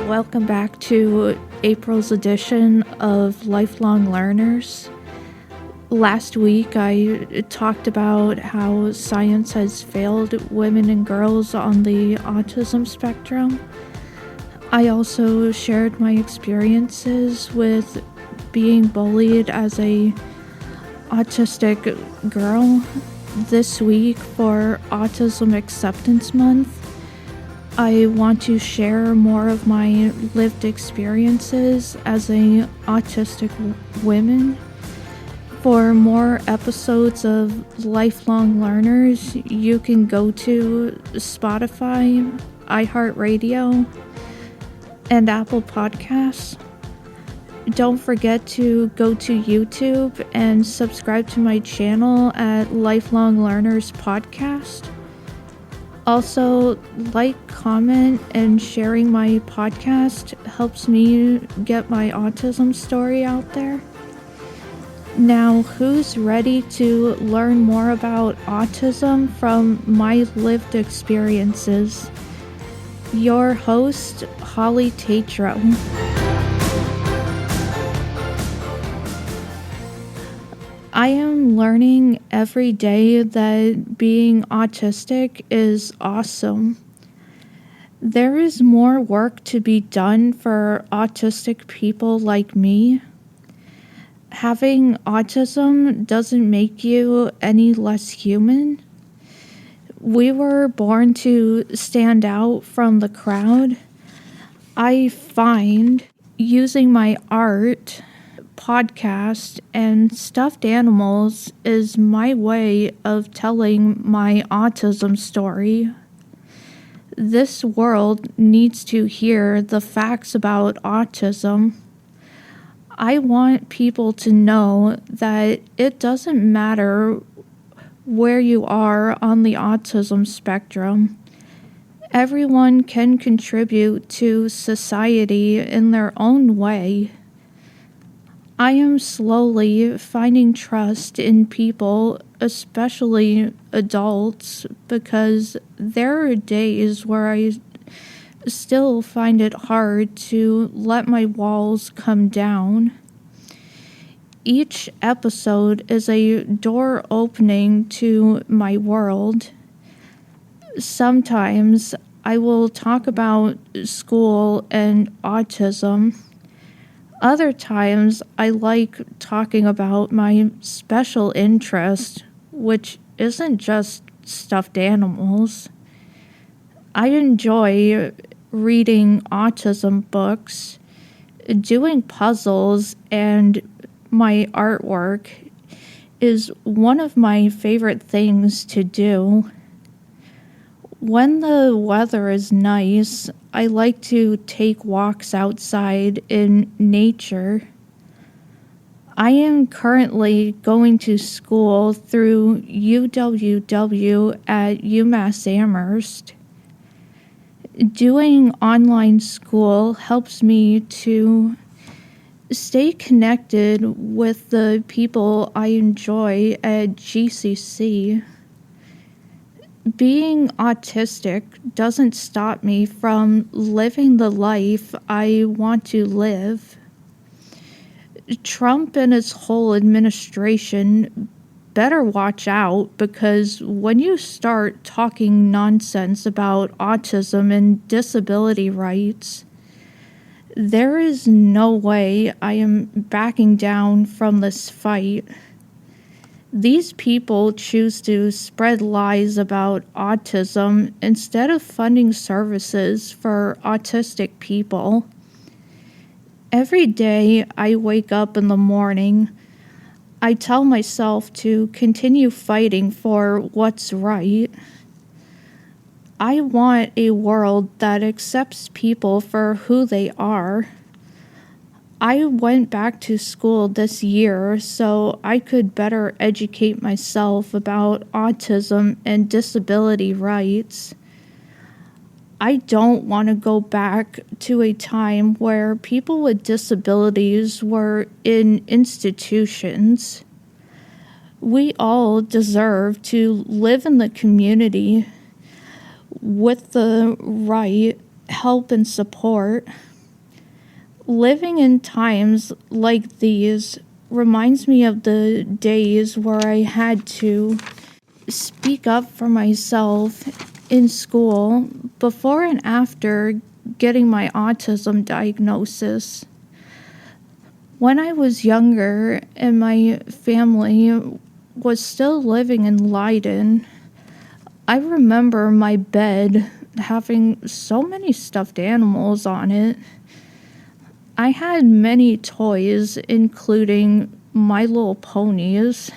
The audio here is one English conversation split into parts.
Welcome back to April's edition of Lifelong Learners. Last week I talked about how science has failed women and girls on the autism spectrum. I also shared my experiences with being bullied as a autistic girl. This week for Autism Acceptance Month, I want to share more of my lived experiences as a autistic woman. For more episodes of Lifelong Learners, you can go to Spotify, iHeartRadio, and Apple Podcasts. Don't forget to go to YouTube and subscribe to my channel at Lifelong Learners Podcast. Also, like, comment, and sharing my podcast helps me get my autism story out there. Now, who's ready to learn more about autism from my lived experiences? Your host, Holly Tetreault. I am learning every day that being autistic is awesome. There is more work to be done for autistic people like me. Having autism doesn't make you any less human. We were born to stand out from the crowd. I find using my art, podcast, and stuffed animals is my way of telling my autism story. This world needs to hear the facts about autism. I want people to know that it doesn't matter where you are on the autism spectrum. Everyone can contribute to society in their own way. I am slowly finding trust in people, especially adults, because there are days where I still find it hard to let my walls come down. Each episode is a door opening to my world. Sometimes I will talk about school and autism. Other times, I like talking about my special interest, which isn't just stuffed animals. I enjoy reading autism books, doing puzzles, and my artwork is one of my favorite things to do. When the weather is nice, I like to take walks outside in nature. I am currently going to school through UWW at UMass Amherst. Doing online school helps me to stay connected with the people I enjoy at GCC. Being autistic doesn't stop me from living the life I want to live. Trump and his whole administration better watch out, because when you start talking nonsense about autism and disability rights, there is no way I am backing down from this fight. These people choose to spread lies about autism instead of funding services for autistic people. Every day I wake up in the morning, I tell myself to continue fighting for what's right. I want a world that accepts people for who they are. I went back to school this year so I could better educate myself about autism and disability rights. I don't want to go back to a time where people with disabilities were in institutions. We all deserve to live in the community with the right help and support. Living in times like these reminds me of the days where I had to speak up for myself in school before and after getting my autism diagnosis. When I was younger and my family was still living in Leiden, I remember my bed having so many stuffed animals on it. I had many toys, including My Little Ponies.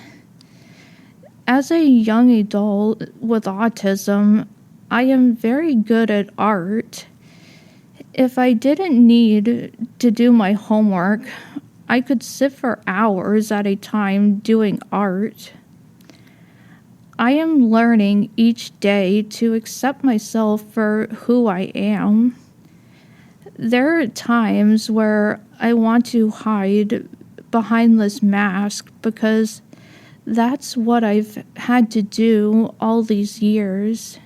As a young adult with autism, I am very good at art. If I didn't need to do my homework, I could sit for hours at a time doing art. I am learning each day to accept myself for who I am. There are times where I want to hide behind this mask because that's what I've had to do all these years.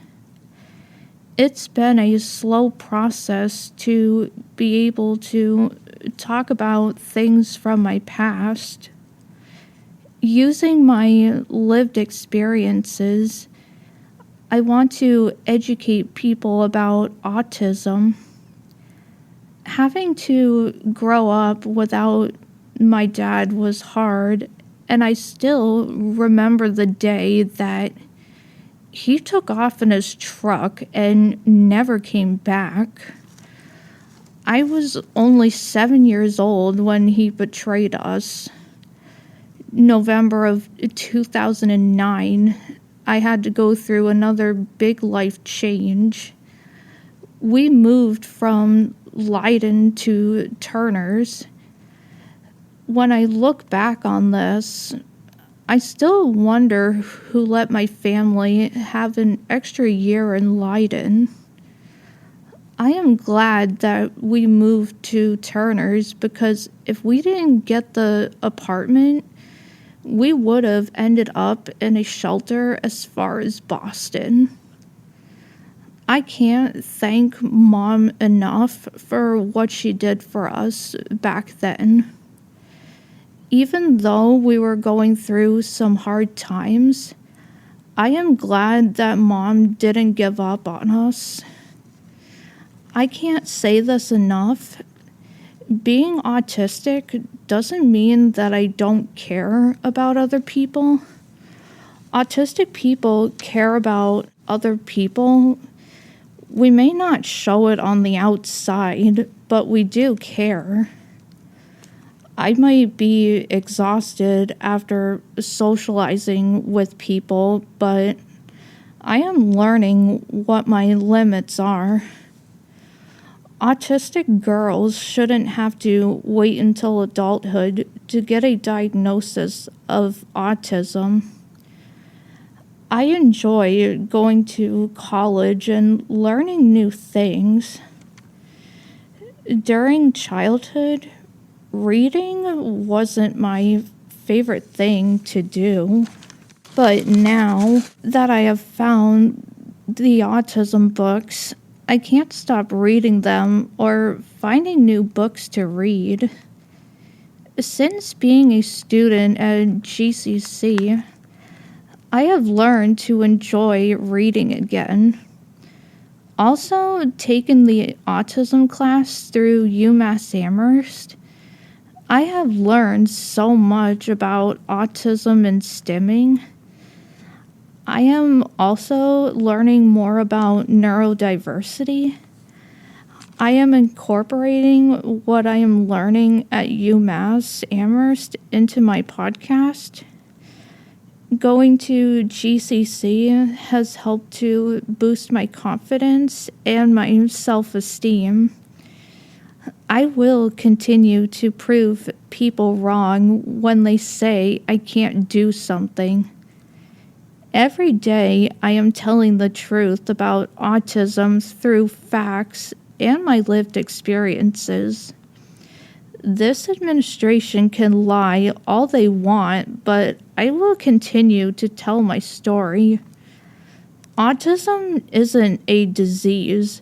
It's been a slow process to be able to talk about things from my past. Using my lived experiences, I want to educate people about autism. Having to grow up without my dad was hard, and I still remember the day that he took off in his truck and never came back. I was only 7 years old when he betrayed us. November of 2009, I had to go through another big life change. We moved from Leiden to Turner's. When I look back on this, I still wonder who let my family have an extra year in Leiden. I am glad that we moved to Turner's because if we didn't get the apartment, we would have ended up in a shelter as far as Boston. I can't thank Mom enough for what she did for us back then. Even though we were going through some hard times, I am glad that Mom didn't give up on us. I can't say this enough. Being autistic doesn't mean that I don't care about other people. Autistic people care about other people. We may not show it on the outside, but we do care. I might be exhausted after socializing with people, but I am learning what my limits are. Autistic girls shouldn't have to wait until adulthood to get a diagnosis of autism. I enjoy going to college and learning new things. During childhood, reading wasn't my favorite thing to do. But now that I have found the autism books, I can't stop reading them or finding new books to read. Since being a student at GCC, I have learned to enjoy reading again. Also, taking the autism class through UMass Amherst, I have learned so much about autism and stimming. I am also learning more about neurodiversity. I am incorporating what I am learning at UMass Amherst into my podcast. Going to GCC has helped to boost my confidence and my self-esteem. I will continue to prove people wrong when they say I can't do something. Every day I am telling the truth about autism through facts and my lived experiences. This administration can lie all they want, but I will continue to tell my story. Autism isn't a disease.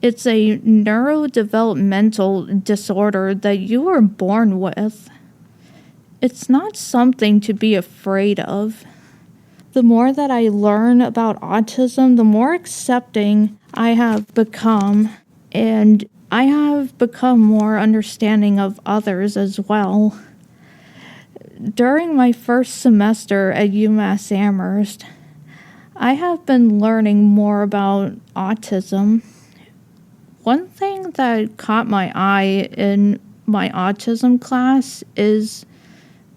It's a neurodevelopmental disorder that you are born with. It's not something to be afraid of. The more that I learn about autism, the more accepting I have become, and I have become more understanding of others as well. During my first semester at UMass Amherst, I have been learning more about autism. One thing that caught my eye in my autism class is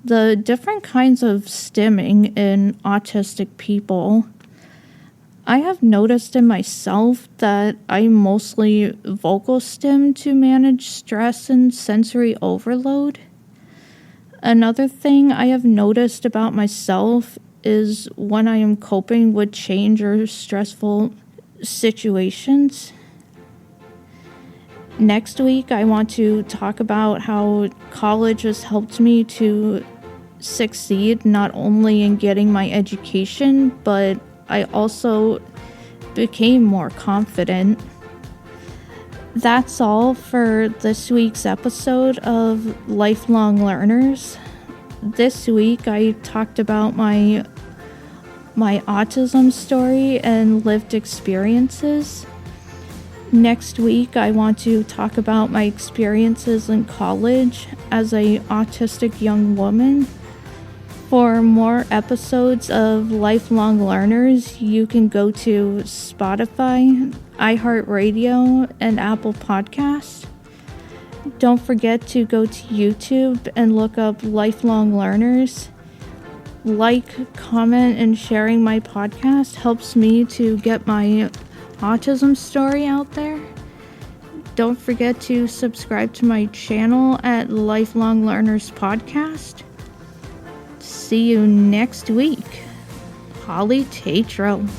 the different kinds of stimming in autistic people. I have noticed in myself that I mostly vocal stim to manage stress and sensory overload. Another thing I have noticed about myself is when I am coping with change or stressful situations. Next week, I want to talk about how college has helped me to succeed not only in getting my education, but I also became more confident. That's all for this week's episode of Lifelong Learners. This week I talked about my autism story and lived experiences. Next week I want to talk about my experiences in college as an autistic young woman. For more episodes of Lifelong Learners, you can go to Spotify, iHeartRadio, and Apple Podcasts. Don't forget to go to YouTube and look up Lifelong Learners. Like, comment, and sharing my podcast helps me to get my autism story out there. Don't forget to subscribe to my channel at Lifelong Learners Podcast. See you next week. Holly Tetreault.